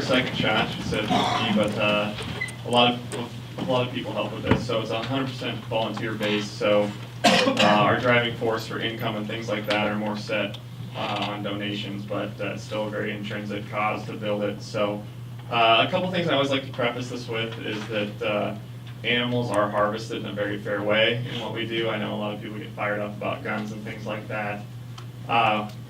second shot, she said, me, but a lot of people help with this, so it's 100% volunteer based. So our driving force for income and things like that are more set on donations, but it's still a very intrinsic cause to build it. So a couple things I always like to preface this with is that animals are harvested in a very fair way in what we do. I know a lot of people get fired up about guns and things like that.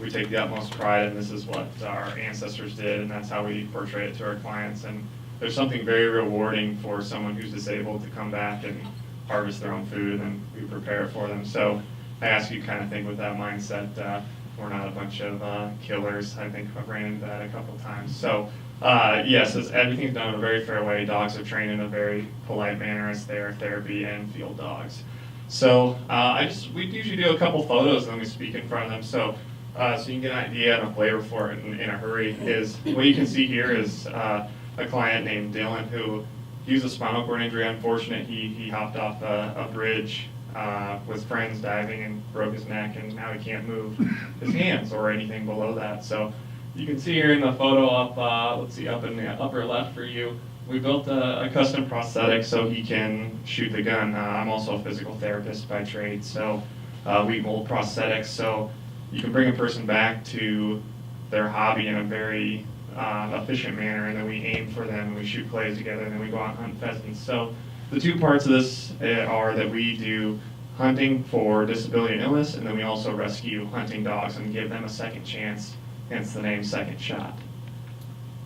We take the utmost pride, and this is what our ancestors did, and that's how we portray it to our clients. And there's something very rewarding for someone who's disabled to come back and harvest their own food, and we prepare it for them. So I ask you kind of think with that mindset. We're not a bunch of killers. I think I've ran into that a couple times. So yes, everything's done in a very fair way. Dogs are trained in a very polite manner as they are therapy and field dogs. So we usually do a couple photos and then we speak in front of them. So you can get an idea and a flavor for it in a hurry. Is what you can see here is a client named Dylan who used a spinal cord injury. Unfortunate, he hopped off a bridge with friends diving and broke his neck, and now he can't move his hands or anything below that. So you can see here in the photo up, let's see, up in the upper left for you, we built a custom prosthetic so he can shoot the gun. I'm also a physical therapist by trade, so we mold prosthetics so you can bring a person back to their hobby in a very efficient manner, and then we aim for them, and we shoot plays together, and then we go out and hunt pheasants. So the two parts of this are that we do hunting for disability and illness, and then we also rescue hunting dogs and give them a second chance, hence the name Second Shot.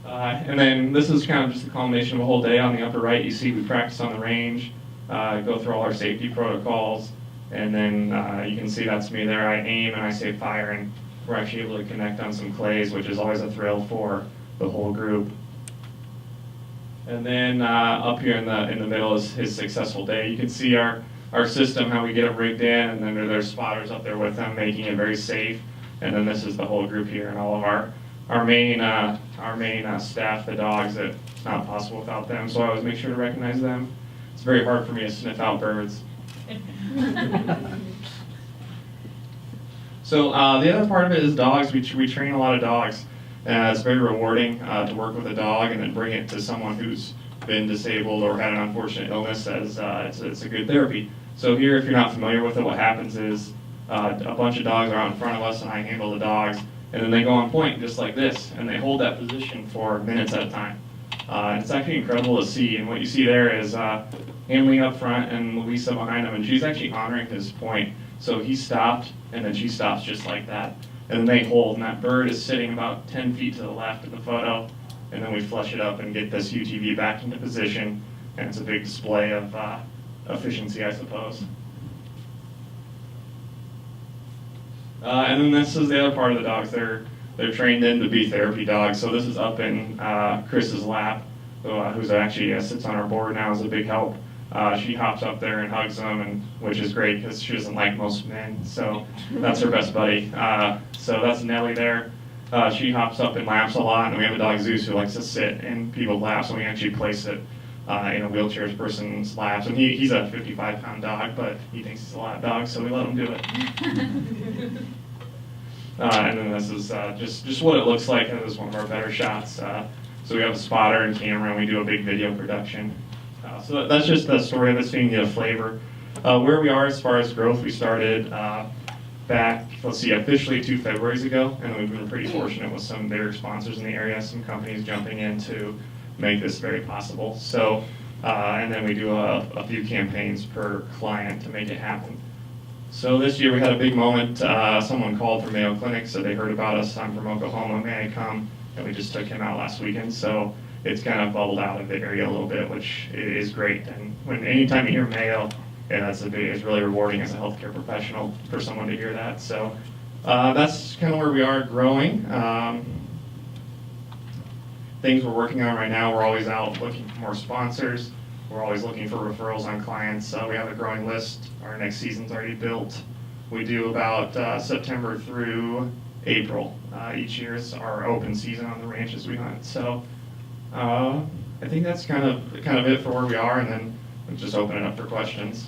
And then this is kind of just a culmination of a whole day. On the upper right, you see we practice on the range, go through all our safety protocols, and then you can see that's me there. I aim and I say fire, and we're actually able to connect on some clays, which is always a thrill for the whole group. And then up here in the middle is his successful day. You can see our system, how we get them rigged in, and then there's spotters up there with them, making it very safe. And then this is the whole group here, and all of our main staff, the dogs. It's not possible without them, so I always make sure to recognize them. It's very hard for me to sniff out birds. So the other part of it is dogs. We train a lot of dogs. It's very rewarding to work with a dog and then bring it to someone who's been disabled or had an unfortunate illness, as it's a good therapy. So here, if you're not familiar with it, what happens is a bunch of dogs are out in front of us, and I handle the dogs, and then they go on point just like this, and they hold that position for minutes at a time. And it's actually incredible to see, and what you see there is Emily up front and Louisa behind him, and she's actually honoring his point. So he stopped, and then she stops just like that. And then they hold, and that bird is sitting about 10 feet to the left of the photo, and then we flush it up and get this UTV back into position, and it's a big display of efficiency, I suppose. And then this is the other part of the dogs. They're trained in to be therapy dogs. So this is up in Chris's lap, who's actually sits on our board now, is a big help. She hops up there and hugs them, and which is great because she doesn't like most men. So that's her best buddy. So that's Nellie there. She hops up in laps a lot, and we have a dog Zeus who likes to sit in people's laps, and we actually place it in a wheelchair person's laps. And he's a 55-pound dog, but he thinks he's a lap dog, so we let him do it. And then this is just what it looks like. This is one of our better shots. So we have a spotter and camera, and we do a big video production. So that's just the story of it, so you can get a flavor. Where we are as far as growth, we started back, officially 2 Februarys ago, and we've been pretty fortunate with some bigger sponsors in the area, some companies jumping in to make this very possible. So, and then we do a few campaigns per client to make it happen. So this year we had a big moment. Someone called from Mayo Clinic, so they heard about us. I'm from Oklahoma, may I come? And we just took him out last weekend. So it's kind of bubbled out of the area a little bit, which is great. And anytime you hear Mayo, it's really rewarding as a healthcare professional for someone to hear that. So that's kind of where we are growing. Things we're working on right now, we're always out looking for more sponsors. We're always looking for referrals on clients. We have a growing list. Our next season's already built. We do about September through April. Each year is our open season on the ranches we hunt. So I think that's kind of it for where we are, and then we'll just open it up for questions.